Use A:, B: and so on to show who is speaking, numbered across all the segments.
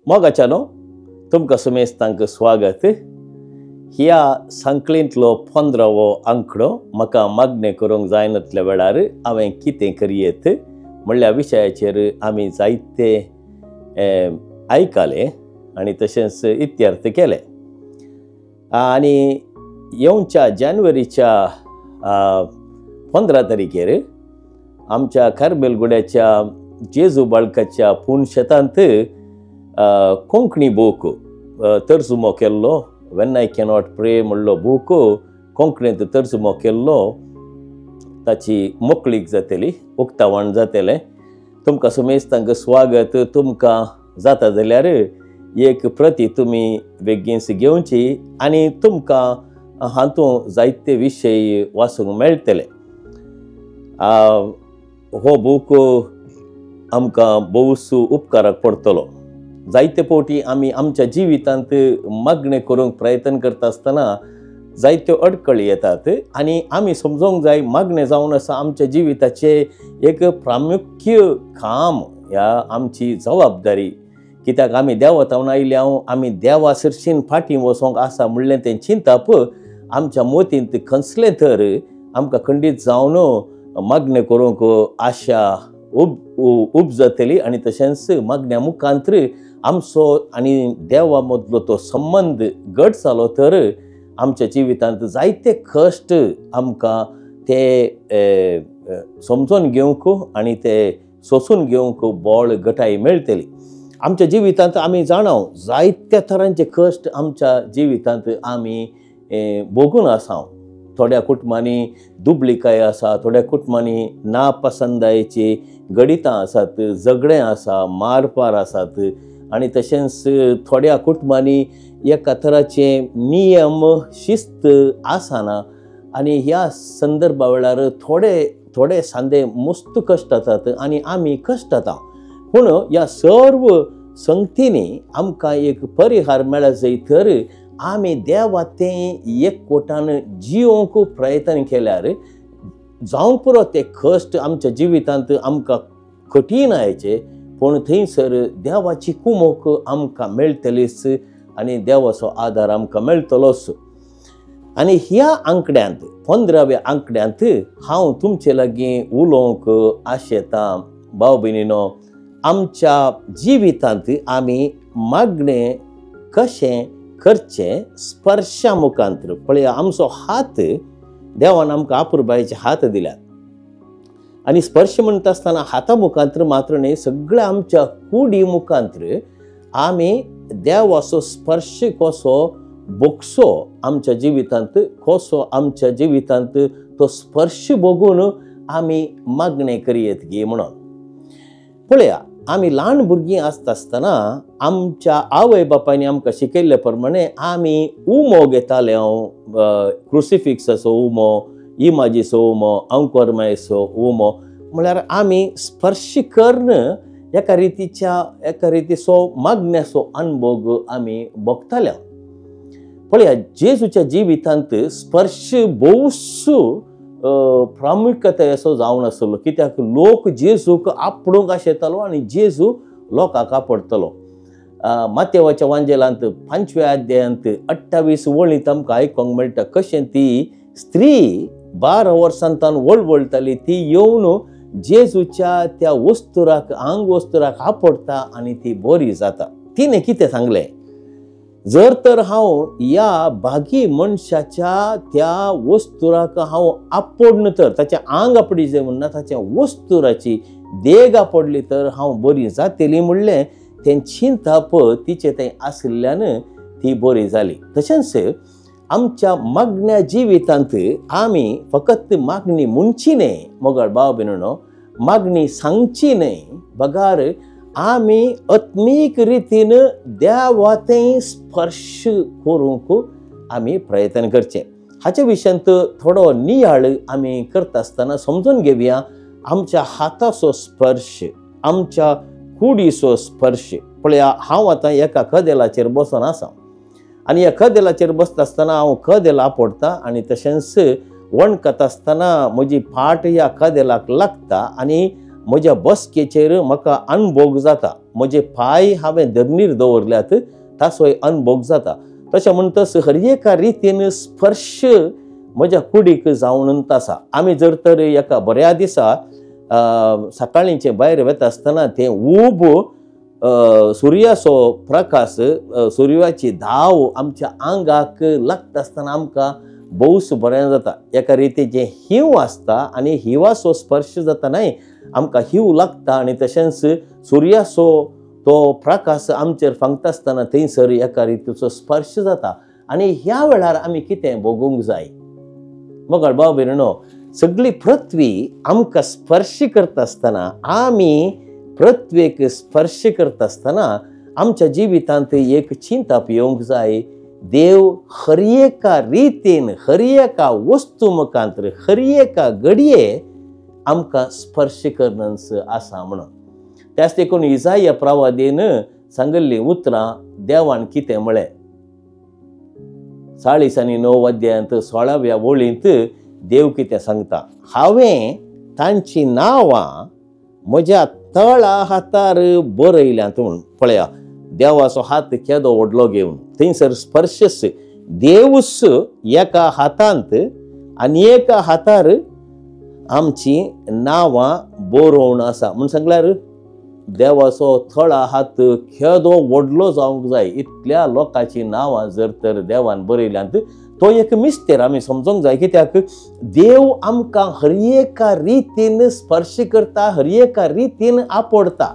A: मोगाच्यानो तुमकां सुमेस्तांक स्वागत. ह्या सांकळेंतलो 15वो आंकडो म्हाका मागणें करूंक जायनातल्या वेळार हांवें कितें करियेत म्हणल्या विशयाचेर आमी जायते आयकले आनी तशेंच इत्यार्थ केले. आनी येवच्या जानेवारीच्या 15 तारखेर आमच्या खारबेलगुड्याच्या जेजू बाळकाच्या पुणशेतांत कोंकणी बूक तर्जुमो केल्लो. वेन आय कॅनॉट प्रे म्हणलो बूक कोंकणींत तर्जुमो केल्लो. ताची मोकळीक जातली, उक्तावण जातलें. तुमकां सुमेस्तांक स्वागत. तुमकां जाता जाल्यार एक प्रती तुमी बेगीनच घेवची आनी तुमकां हातूंत जायते विशय वाचूंक मेळटले. हो बूक आमकां भोवसू उपकाराक पडटलो. जायते फावटी आमी आमच्या जिवितांत मागणें करूंक प्रयत्न करता आसतना जायत्यो अडखळी येतात आनी आमी समजूंक जाय मागणें जावन आसा आमच्या जिविताचे एक प्रामुख्य काम, ह्या आमची जबाबदारी. कित्याक आमी देवातावन आयल्याव आमी देवा सरशीन फाटीं वचोंक आसा म्हणलें तें चिंतप आमच्या मोतींत खंचलें तर आमकां खंडीत जावन मागणें करूंक आशा उब जातली आनी तशेंच मागण्या मुखांतर आमचो आनी देवा मदलो तो संबंध घट जालो तर आमच्या जिवितांत जायते कश्ट आमकां ते समजून घेवंक आनी ते सोसून घेवंक बळ घटाय मेळटली. आमच्या जिवितांत आमी जाणाव जायत्या तरांचे कश्ट आमच्या जिवितांत आमी भोगून आसा. थोड्या कुटुंबांनी दुबळीकाय आसा, थोड्या कुटुंबांनी नापसंदायेची गणितां आसात, झगडें आसा, मारपार आसात आनी तशेंच थोड्या कुटुंबांनी एका तराचे नियम शिस्त आसना आनी ह्या संदर्भा वेळार थोडे सांदे मस्त कश्ट जातात आनी आमी कश्ट जाता. पूण ह्या सर्व संगतींनी आमकां एक परिहार मेळत जाय तर आमी देवा तें एकवटान जिवंक प्रयत्न केल्यार जावंक पुरो ते कश्ट आमच्या जिवितांत आमकां कठीण आयचे, पूण थंयसर देवाची कुमक आमकां मेळटलीच आनी देवाचो आदार आमकां मेळटलोच. आनी ह्या आंकड्यांत 15व्या आंकड्यांत हांव तुमचे लागीं उलोवंक आशेतां भाव भयणीनो, आमच्या जिवितांत आमी मागणें कशें करचें स्पर्शा मुखांतर. पळया, आमचो हात देवान आमकां आपुरबायेचे हात दिल्यात आनी स्पर्श म्हणटा आसतना हाता मुखांतर मात्र न्ही, सगळ्या आमच्या कुडी मुखांतर आमी देवाचो स्पर्श कसो भोगसो आमच्या जिवितांत, कसो आमच्या जिवितांत तो स्पर्श बघून आमी मागणें करियेत गे म्हणून. पळया, आमी ल्हान भुरगीं आसता आसतना आमच्या आवय बापायनी आमकां शिकयल्ले प्रमाणे आमी उमो घेताले. क्रुसिफिक्साचो उमो, इमाजीचो उमो, अंकोरमायेचो उमो म्हळ्यार आमी स्पर्श कर्ण एका रितीचो मागण्याचो अनुभव आमी भोगताले. पळया, जेजूच्या जिवितांत स्पर्श भोवसो प्रामुख्यतेचो जावन आसलो. कित्याक लोक जेजूक आपणूक आशेतालो आनी जेजू लोकांक आपडटलो. मातेवाच्या वांजेलांत 5व्या अध्यायांत 28 वळींत आमकां आयकोंक मेळटा कशें ती स्त्री 12 वर्सांतान वळवळटाली, ती येवन जेजूच्या त्या वस्तुराक आंग वस्तुराक आपडटा आनी ती बरी जाता. तिणें कितें सांगलें, जर तर हांव ह्या भागी मनशाच्या त्या वस्तुराक हांव आपडना तर, ताचें आंग आपडिचें म्हणना, ताच्या वस्तुराची देग आपडली तर हांव बरी जातली म्हणलें. तें चिंतप तिचे थंय आशिल्ल्यान ती बरी जाली. तशेंच आमच्या मागण्या जिवितांत आमी फकत मागणी म्हणची न्हय मोगाळ भाव भयणीनो, मागणी सांगची न्हय, बगार आमी आत्मीक रितीन देवातें स्पर्श करूंक आमी प्रयत्न करचें. हाच्या विशयांत थोडो नियाळ आमी करता आसतना समजून घेवया आमच्या हाताचो स्पर्श, आमच्या कुडीचो स्पर्श. पळया, हांव आतां एका कदेलाचेर बसून आसा आनी ह्या कदेलाचेर बसता आसतना हांव कदेल आपडटा आनी तशेंच वणकता आसतना म्हजी फाट ह्या कदेलाक लागता आनी म्हज्या बसकेचेर म्हाका अणभव जाता. म्हजे पाय हांवें धरणीर दवरल्यात ताचो अनुभव जाता. तशें म्हणटस हर एका रितीन स्पर्श म्हज्या कुडीक जावन आसा. आमी जर तर एका बऱ्या दिसा सकाळींचे भायर वता आसतना तें ऊब सुर्याचो प्रकाश, सुर्याची धाव आमच्या आंगाक लागता आसतना आमकां भोवूस बरें जाता. एका रितीचें हिंव आसता आनी हिंवाचो स्पर्श जातानाय आमकां हिंव लागता आनी तशेंच सुर्याचो तो प्रकाश आमचेर फांगता आसतना थंयसर एका रितीचो स्पर्श जाता. आनी ह्या वेळार आमी कितें भोगूंक जाय? मोगाळ भाव भयणीनो, सगळी पृथ्वी आमकां स्पर्श करता आसतना, आमी पृथ्वेक स्पर्श करता आसतना आमच्या जिवितांत एक चिंता येवंक जाय. देव हर एका रितीन, हर एका वस्तू मुखांतर, हर एका घडये आमकां स्पर्श करनस आसा म्हणून. त्याच देखून इसाया प्रवादीन सांगिल्लीं उतरां देवान कितें म्हळें? 40 आनी 9 अध्यायांत 16व्या वळींत देव कितें सांगता? हांवें तांची नांवां म्हज्या तळा हातार बरयल्यांत म्हूण. पळया, देवाचो हात केदो व्हडलो घेवन थंयसर स्पर्शस. देवूस एका हातांत आनी एका हातार आमची नांवां बरोवन आसा म्हूण सांगल्यार देवाचो थळा हात केदो व्हडलो जावंक जाय. इतल्या लोकांची नांवां जर तर देवान बरयल्यांत तो एक मिस्तेर आमी समजूंक जाय. कित्याक देव आमकां हर एका रितीन स्पर्श करता, हर एका रितीन आपडता.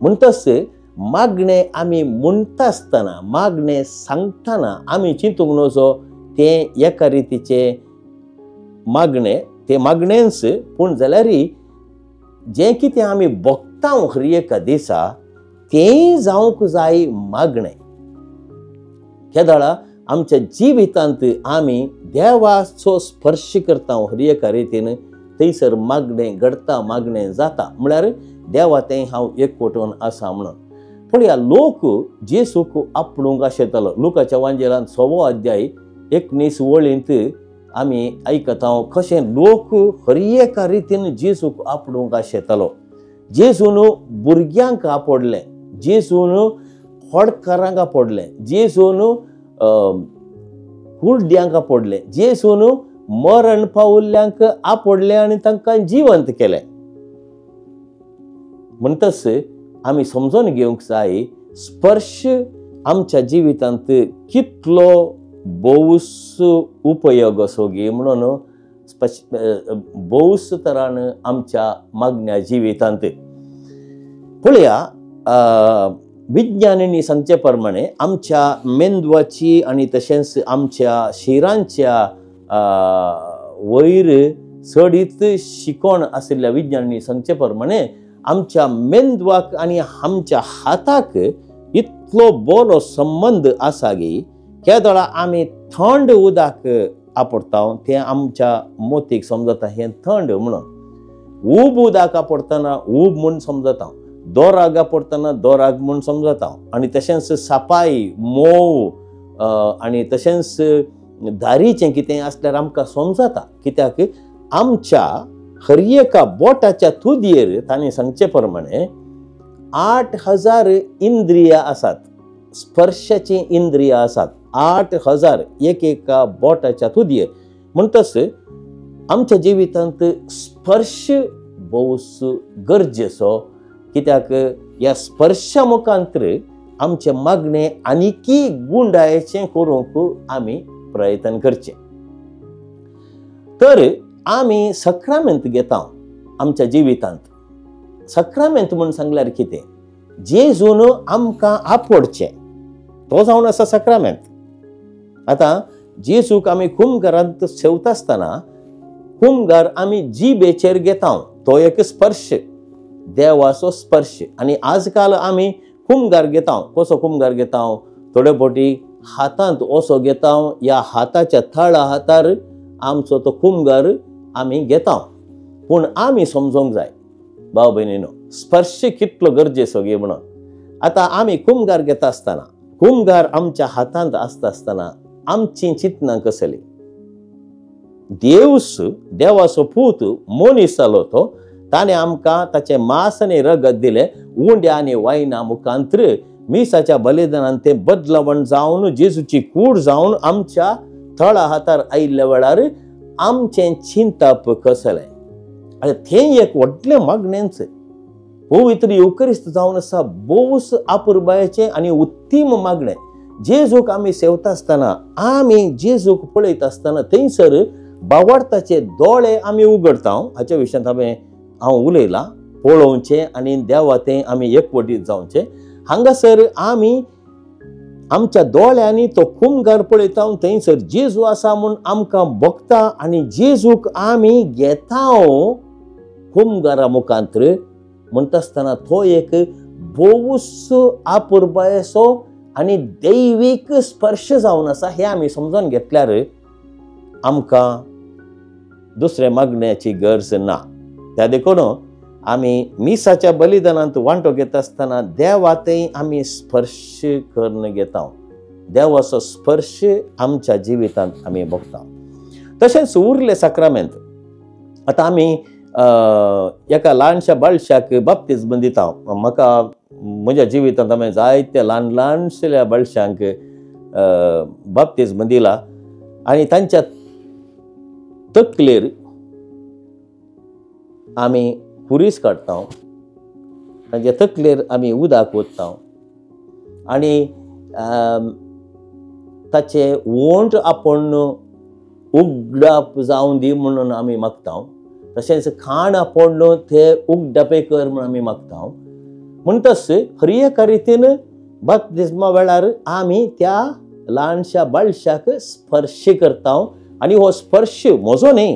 A: म्हणटच मागणें आमी म्हणटा आसतना, मागणें सांगतना आमी चिंतूंक नजो तें एका रितीचें मागणें, तें मागणेंच. पूण जाल्यारय जें कितें आमी भोगता हर एका दिसा तेंय जावंक जाय मागणें. केदाळा आमच्या जिवितांत आमी देवाचो स्पर्श करता हर एका रितीन, थंयसर मागणें घडता, मागणें जाता. म्हळ्यार देवा तें हांव एकवटून आसा म्हणून. पळया, लोक जेसूक आपणूंक आशेतालो. लुकाच्या वांजेलांत 6वो अध्याय 19 वळींत आमी आयकता कशें लोक हर एका रितीन जेसूक आपणूंक आशेतालो. जेजून भुरग्यांक आपडलें, जेजून खोडकारांक आपडलें, जेजून कुड्यांक आपडलें, जेजून मरण पावल्ल्यांक आपडलें आनी तांकां जिवंत केलें. म्हणटच आमी समजून घेवंक जाय स्पर्श आमच्या जिवितांत कितलो भोवूस उपयोग असो गे म्हणून भोवूस तरान आमच्या मागण्या जिवितांत. पळया, विज्ञानींनी सांगचे प्रमाणे आमच्या मेंदवाची आनी तशेंच आमच्या शिरांच्या वयर चडीत शिकोण आशिल्ल्या विज्ञानींनी सांगचे प्रमाणे आमच्या मेंदवाक आनी आमच्या हाताक इतलो बरो संबंध आसा गे. केदोळा आमी थंड उदक आपडटा तें आमच्या मोतीक समजता हें थंड म्हणून. ऊब उदक आपडटना ऊब म्हूण समजता, दोराक आपडटना दोराक म्हूण समजता. आनी तशेंच सापाय, मोव आनी तशेंच धारीचें कितें आसल्यार आमकां समजता. कित्याक आमच्या हर एका बोटाच्या तुदयेर तांणी सांगचे प्रमाणे 8000 इंद्रिया आसात, स्पर्शाची इंद्रिया आसात. 8000 एका बोटाच्या तुदयेर. म्हणटच आमच्या जिवितांत स्पर्श भोवूस गरजेचो. कित्याक ह्या स्पर्शा मुखांतर आमचे मागणें आनिकी गुंडायेचें करूंक आमी प्रयत्न करचे. तर आमी सक्रामेंत घेता आमच्या जिवितांत. सक्रामेंत म्हूण सांगल्यार कितें? जेजून आमकां आपडचें तो जावन आसा सक्रामेंत. आतां जेजूक आमी कुमगारांत सेवता आसतना कुमगार आमी जिबेचेर घेता, तो एक स्पर्श, देवाचो स्पर्श. आनी आजकाल आमी कुमगार घेता. कसो कुमगार घेता? थोडे फावटी हातांत असो घेता, ह्या हाताच्या तळा हातार आमचो तो कुमगार आमी घेता. पूण आमी समजूंक जाय भाव भयणीनो, स्पर्श कितलो गरजेचो गे म्हणून. आतां आमी कुमगार घेता आसतना, कुमगार आमच्या हातांत आसता आसतना आमची चिंतनां कसली? देवूस, देवाचो पूत मनीस जालो तो, ताणे आमकां ताचे मांस आनी रगत दिले, उंड्या आनी वायना मुखांतर मिसाच्या बलिदानान ते बदलावण जावन जेजूची कूड जावन आमच्या थळा हातार आयिल्ल्या वेळार आमचें चिंतप कसलें. आनी थंय एक व्हडलें मागणेंच पवित्र युकरिस्त जावन आसा, बोस आपुरबायेचें आनी उत्तीम मागणें. जेजूक आमी सेवता आसतना, आमी जेजूक पळयता आसतना थंयसर भावार्थाचे दोळे आमी उगडता. हाच्या विशयांत हांव उलयलां, पळोवचें आनी देवा तें आमी एकवटीत जावचें. हांगासर आमी आमच्या दोळ्यांनी तो कुमगार पळयता, थंयसर जेजू आसा म्हूण आमकां भोगता आनी जेजूक आमी घेता कुमगारा मुखांतर. म्हणटा आसतना तो एक बोस आपुरबायेचो आनी दैवीक स्पर्श जावन आसा. हे आमी समजून घेतल्यार आमकां दुसऱ्या मागण्याची गरज ना. त्या देखून आमी मिसाच्या बलिदानांत वांटो घेता आसतना देवातय आमी स्पर्श करून घेता. देवाचो स्पर्श आमच्या जिवितांत आमी भोगता. तशेंच उरले साक्रामेंत. आतां आमी एका ल्हानशा बाळशाक बाप्तिस्म दिता. म्हाका म्हज्या जिवितांत हांवें जायत्या ल्हानशा बाळशांक बाप्तिस्म दिला आनी तांच्या तकलेर आमी कुरीस काडटा, तांच्या तकलेर आमी उदक ओतता आनी ताचे वोंट आपूण उगडाप जावं दी म्हणून आमी मागता. तशेंच खाण आपूण ते उगडापे कर म्हणून आमी मागता. म्हणटच हर एका रितीन बाप्तिस्मा वेळार आमी त्या ल्हानशा बाळशाक स्पर्श करता आनी हो स्पर्श म्हजो न्ही,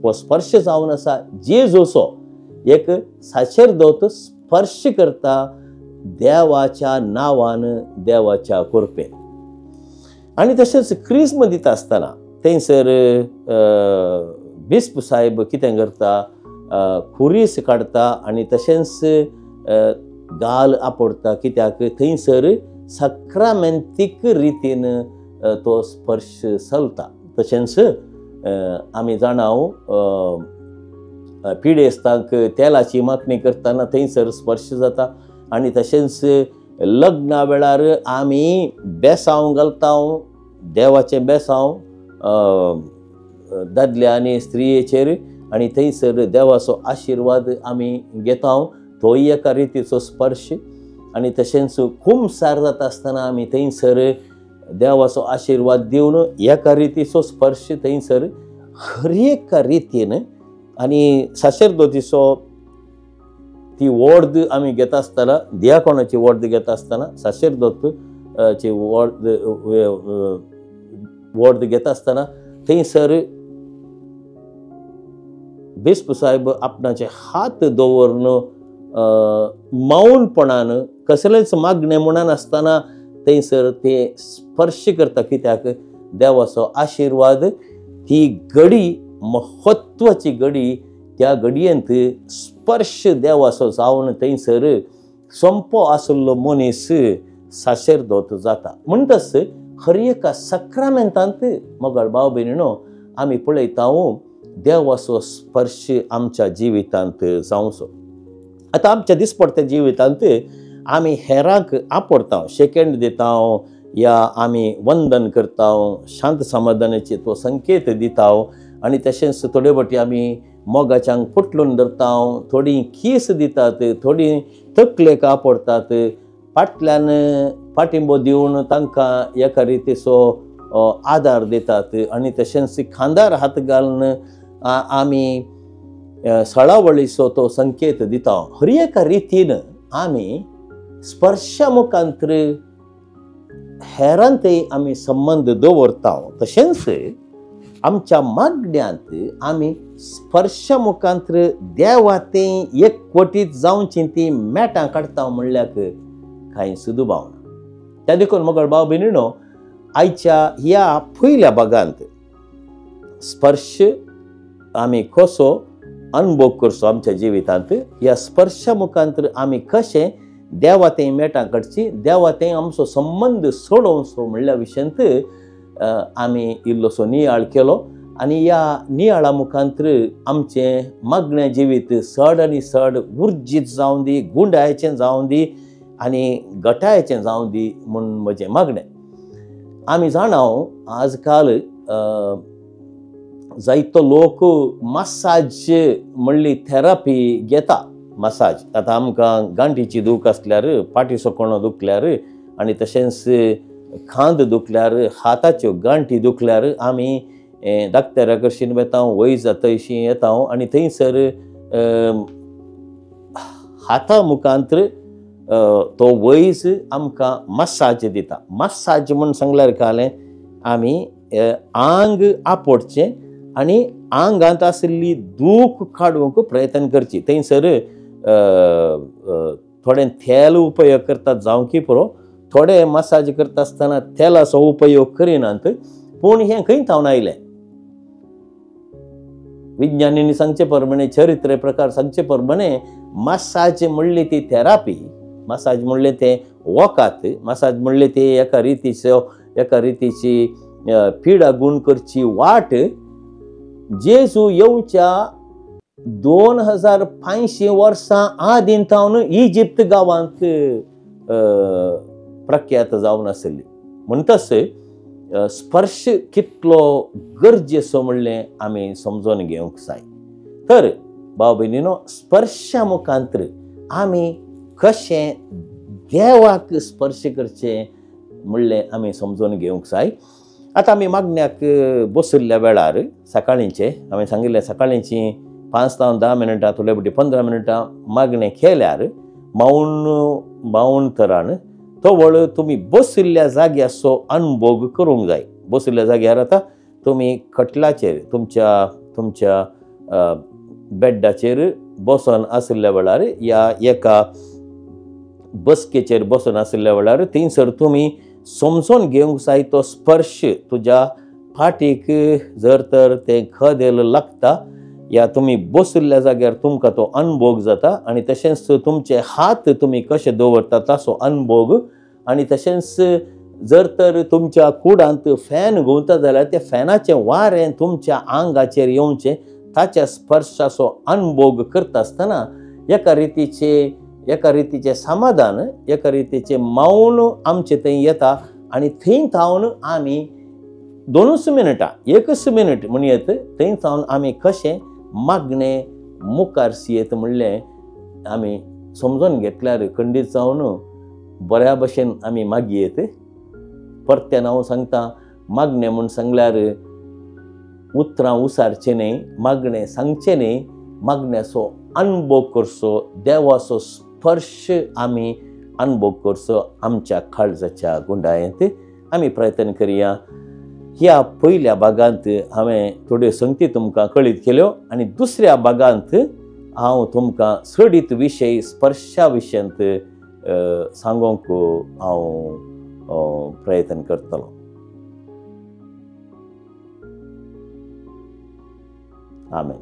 A: हो स्पर्श जावन आसा जेजूचो. एक साशेरदोत स्पर्श करता देवाच्या नांवान, देवाच्या कृपेन. आनी तशेंच क्रिस्म दिता आसतना थंयसर बिस्प साहेब कितें करता, खुरीस काडटा आनी तशेंच गाल आपोडटा. कित्याक थंयसर साक्रामेंतीक रितीन तो स्पर्श चलता. तशेंच आमी जाणा पिडेस्तांक तेलाची मागणी करतना थंयसर स्पर्श जाता. आनी तशेंच लग्ना वेळार आमी बेसांव घालता, देवाचें बेसांव दादल्या आनी स्त्रियेचेर आनी थंयसर देवाचो आशिर्वाद आमी घेता. तोय एका रितीचो स्पर्श. आनी तशेंच खुमसार जाता आसतना आमी थंयसर देवाचो आशिर्वाद दिवन एका रितीचो स्पर्श थंयसर हर एका रितीन. आनी साशेरदोतीचो ती वोर्द आमी घेता आसतना, दियाकोनाची वोर्द घेता आसतना, साशेरदोतची वोर्द घेता आसतना थंयसर बिस्प साहेब आपणाचे हात दवरून मौनपणान कसलेंच मागणें म्हणून आसतना थंयसर ते स्पर्श करता. कित्याक देवाचो आशिर्वाद ती घडी म्हत्वाची घडी, त्या घडयेंत स्पर्श देवाचो जावन थंयसर संपो आसलो मनीस साशेरदोत जाता. म्हणटच हर एका साक्रामेंतांत मोगाळ भाव भयणीनो आमी पळयता देवाचो स्पर्श आमच्या जिवितांत जावचो. आतां आमच्या दिसपडत्या जिवितांत आमी हेरांक आपोडता, सेकंड दिता, या आमी वंदन करता, शांत समाधानाचे तो संकेत दिता. आनी तशेंच थोडे फावटी आमी मोगाच्यांक फुटलून धरता, थोडी खीस दितात, थोडी तकलेक आपोडतात, फाटल्यान पाठिंबो दिवन तांकां एका रितीचो आदार दितात. आनी तशेंच खांदार हात घालून आमी सळावळीचो तो संकेत दिता. हर एका रितीन आमी स्पर्शा मुखांतर हेरांतय आमी संबंध दवरता. तशेंच आमच्या मागण्यांत आमी स्पर्शा मुखांतर देवातें एकवटीत जावची ती मेटां काडटा म्हणल्याक कांय सुदुबावना. त्या देखून मोगाळ भाव भयणीनो, आयच्या ह्या पयल्या भागांत स्पर्श आमी कसो अनुभव करचो आमच्या जिवितांत, ह्या स्पर्शा मुखांतर आमी कशें देवातें मेटां काडची, देवातें आमचो संबंध सोडोवचो म्हणल्या विशयांत आमी इल्लोसो नियाळ केलो. आनी ह्या नियाळा मुखांतर आमचें मागणें जिवीत चड आनी चड उर्जीत जावं दी, गुंडाळेचें जावं दी आनी घटायेचें जावं दी म्हूण म्हजें मागणें. आमी जाणाव आजकाल जायतो लोक मसाज म्हणली थेरपी घेता. मसाज आतां आमकां गांठीची दूख आसल्यार, पाटी सोकोणो दुखल्यार आनी तशेंच खांद दुखल्यार, हाताच्यो गांठी दुखल्यार आमी दाक्तरा कडच्यान वता, वैज तयशीं येता आनी थंयसर हाता मुखांतर तो वैज आमकां मसाज दिता. मसाज म्हूण सांगल्यार कालें आमी आंग आपटचें आनी आंगांत आशिल्ली दूख काडूंक प्रयत्न करची. थंयसर थोडे तेल उपयोग करतात जावं की पुरो, थोडे मसाज करता आसतना तेलाचो उपयोग करिनात. पूण हें खंय थावन आयलें? विज्ञानींनी सांगचे प्रमाणे, चरित्र प्रकार सांगचे प्रमाणे मसाज म्हणली ती थेरपी, मसाज म्हणले ते वोकात, मसाज म्हणले ते एका रितीची पिडा गुण करची वाट जेजू येवच्या 2500 वर्सां आदीं थावन इजिप्त गांवांत प्रख्यात जावन आसली. म्हणटच स्पर्श कितलो गरजेचो म्हणलें आमी समजून घेवंक जाय. तर भाव भयणीनो, स्पर्शा मुखांतर आमी कशें देवाक स्पर्श करचें म्हणलें आमी समजून घेवंक जाय. आतां आमी मागण्याक बसयल्ल्या वेळार सकाळींचे हांवें सांगिल्लें, सकाळींची 5 ते 10 मिनटां, थोडे फावटी 15 मिनटां मागणें केल्यार मौन तरान तो वेळ तुमी बसयल्ल्या जाग्याचो अनुभव करूंक जाय. बसयल्ल्या जाग्यार आतां तुमी खटलाचेर, तुमच्या बेड्डाचेर बसून आशिल्ल्या वेळार या एका बसकेचेर बसून आशिल्ल्या वेळार थंयसर तुमी समजून घेवंक जाय तो स्पर्श तुज्या फाटीक जर तर तें खदेल लागता, या तुमी बसयल्ल्या जाग्यार तुमकां तो अनुभव जाता आनी तशेंच तुमचे हात तुमी कशे दवरता ताचो अनुभव, आनी तशेंच जर तर तुमच्या कुडांत फॅन घुंवता जाल्यार त्या फॅनाचें वारें तुमच्या आंगाचेर येवचें, ताच्या स्पर्शाचो अनुभव करता आसतना एका रितीचें समाधान, एका रितीचें मौन आमचे थंय येता. आनी थंय थावन आमी 2 मिनटां, 1 मिनट म्हणयत, थंय थावन आमी कशें मागणें मुखार सियेत म्हणलें आमी समजून घेतल्यार खंडीत जावन बऱ्या भशेन आमी मागयेत. परतें हांव सांगता, मागणें म्हूण सांगल्यार उतरां उसारचें न्ही, मागणें सांगचें न्ही, मागण्याचो अनुभव करचो, देवाचो स्पर्श आमी अनुभव करचो आमच्या काळजाच्या गुंडाळेंत. आमी प्रयत्न करया. ह्या पयल्या भागांत हांवें थोड्यो संगती तुमकां कळीत केल्यो आनी दुसऱ्या भागांत हांव तुमकां सडीत विशय स्पर्शा विशयांत सांगोंक हांव प्रयत्न करतलो. आमेन.